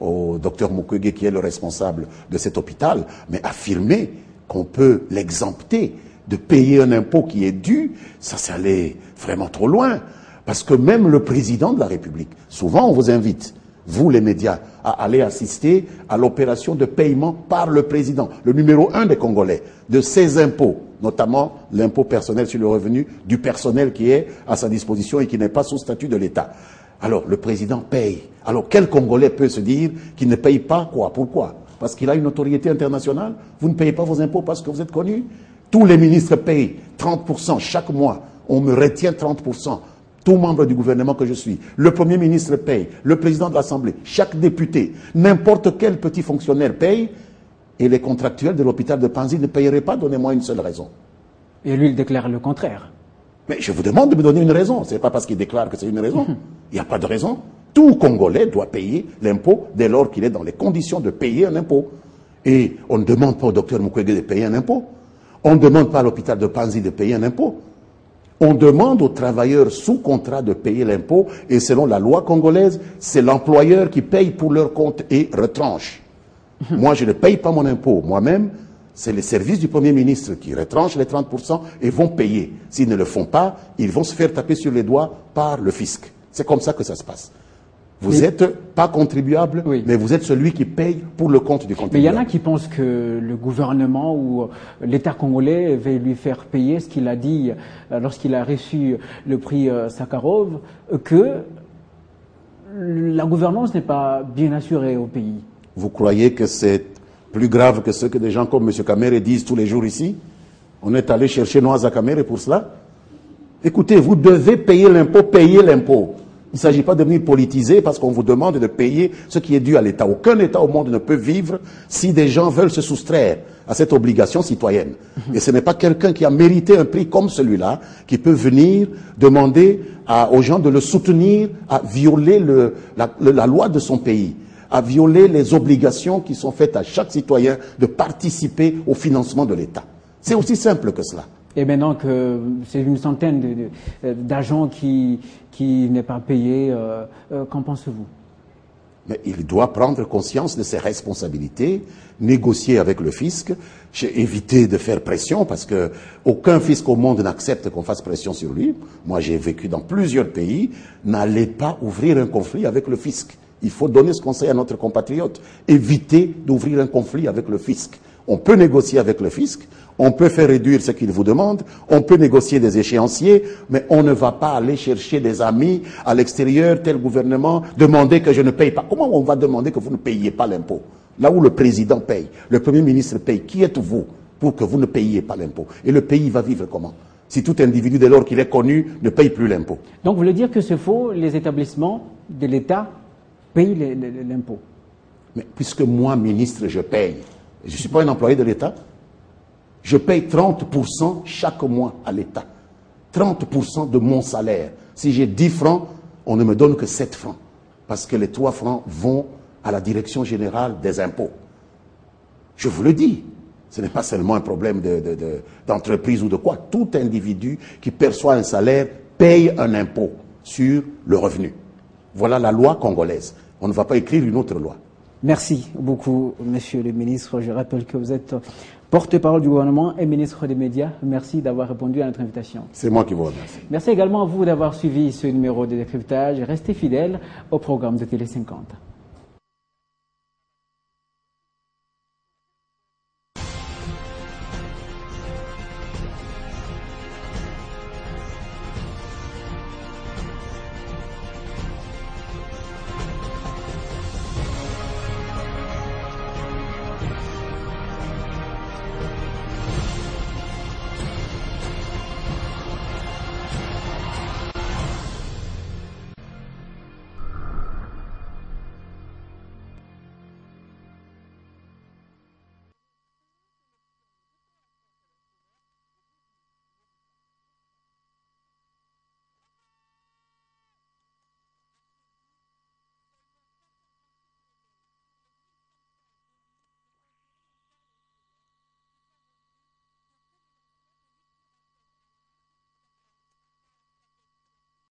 au docteur Mukwege qui est le responsable de cet hôpital, mais affirmer qu'on peut l'exempter de payer un impôt qui est dû, ça allait vraiment trop loin. Parce que même le président de la République, souvent on vous invite, vous les médias, à aller assister à l'opération de paiement par le président, le numéro 1 des Congolais, de ses impôts, notamment l'impôt personnel sur le revenu du personnel qui est à sa disposition et qui n'est pas sous statut de l'État. Alors le président paye. Alors quel Congolais peut se dire qu'il ne paye pas quoi? Pourquoi? Parce qu'il a une autorité internationale? Vous ne payez pas vos impôts parce que vous êtes connu? Tous les ministres payent 30% chaque mois. On me retient 30%. Tout membre du gouvernement que je suis. Le Premier ministre paye. Le président de l'Assemblée. Chaque député. N'importe quel petit fonctionnaire paye. Et les contractuels de l'hôpital de Panzi ne payeraient pas. Donnez-moi une seule raison. Et lui, il déclare le contraire. Mais je vous demande de me donner une raison. Ce n'est pas parce qu'il déclare que c'est une raison. Il n'y a pas de raison. Tout Congolais doit payer l'impôt dès lors qu'il est dans les conditions de payer un impôt. Et on ne demande pas au docteur Mukwege de payer un impôt. On ne demande pas à l'hôpital de Panzi de payer un impôt. On demande aux travailleurs sous contrat de payer l'impôt et selon la loi congolaise, c'est l'employeur qui paye pour leur compte et retranche. Moi, je ne paye pas mon impôt. Moi-même, c'est les services du Premier ministre qui retranchent les 30% et vont payer. S'ils ne le font pas, ils vont se faire taper sur les doigts par le fisc. C'est comme ça que ça se passe. Vous n'êtes pas contribuable, mais vous êtes celui qui paye pour le compte du contribuable. Mais il y en a qui pensent que le gouvernement ou l'État congolais va lui faire payer ce qu'il a dit lorsqu'il a reçu le prix Sakharov, que la gouvernance n'est pas bien assurée au pays. Vous croyez que c'est plus grave que ce que des gens comme M. Kamere disent tous les jours ici? On est allé chercher Noaza Kamere pour cela? Écoutez, vous devez payer l'impôt, payez l'impôt. Il ne s'agit pas de venir politiser parce qu'on vous demande de payer ce qui est dû à l'État. Aucun État au monde ne peut vivre si des gens veulent se soustraire à cette obligation citoyenne. Et ce n'est pas quelqu'un qui a mérité un prix comme celui-là qui peut venir demander aux gens de le soutenir à violer la loi de son pays, à violer les obligations qui sont faites à chaque citoyen de participer au financement de l'État. C'est aussi simple que cela. Et maintenant que c'est une centaine d'agents qui n'est pas payé, qu'en pensez-vous? Mais il doit prendre conscience de ses responsabilités, négocier avec le fisc, éviter de faire pression, parce que aucun fisc au monde n'accepte qu'on fasse pression sur lui. Moi, j'ai vécu dans plusieurs pays. N'allez pas ouvrir un conflit avec le fisc. Il faut donner ce conseil à notre compatriote. Évitez d'ouvrir un conflit avec le fisc. On peut négocier avec le fisc, on peut faire réduire ce qu'il vous demande, on peut négocier des échéanciers, mais on ne va pas aller chercher des amis à l'extérieur, tel gouvernement, demander que je ne paye pas. Comment on va demander que vous ne payiez pas l'impôt? Là où le président paye, le Premier ministre paye, qui êtes-vous pour que vous ne payiez pas l'impôt? Et le pays va vivre comment? Si tout individu, dès lors qu'il est connu, ne paye plus l'impôt. Donc vous voulez dire que c'est faux, les établissements de l'État payent l'impôt? Mais puisque moi, ministre, je paye, je ne suis pas un employé de l'État, je paye 30% chaque mois à l'État. 30% de mon salaire. Si j'ai 10 francs, on ne me donne que 7 francs. Parce que les 3 francs vont à la direction générale des impôts. Je vous le dis, ce n'est pas seulement un problème d'entreprise ou de quoi. Tout individu qui perçoit un salaire paye un impôt sur le revenu. Voilà la loi congolaise. On ne va pas écrire une autre loi. Merci beaucoup, Monsieur le ministre. Je rappelle que vous êtes porte-parole du gouvernement et ministre des Médias. Merci d'avoir répondu à notre invitation. C'est moi qui vous remercie. Merci également à vous d'avoir suivi ce numéro de décryptage. Restez fidèles au programme de Télé 50.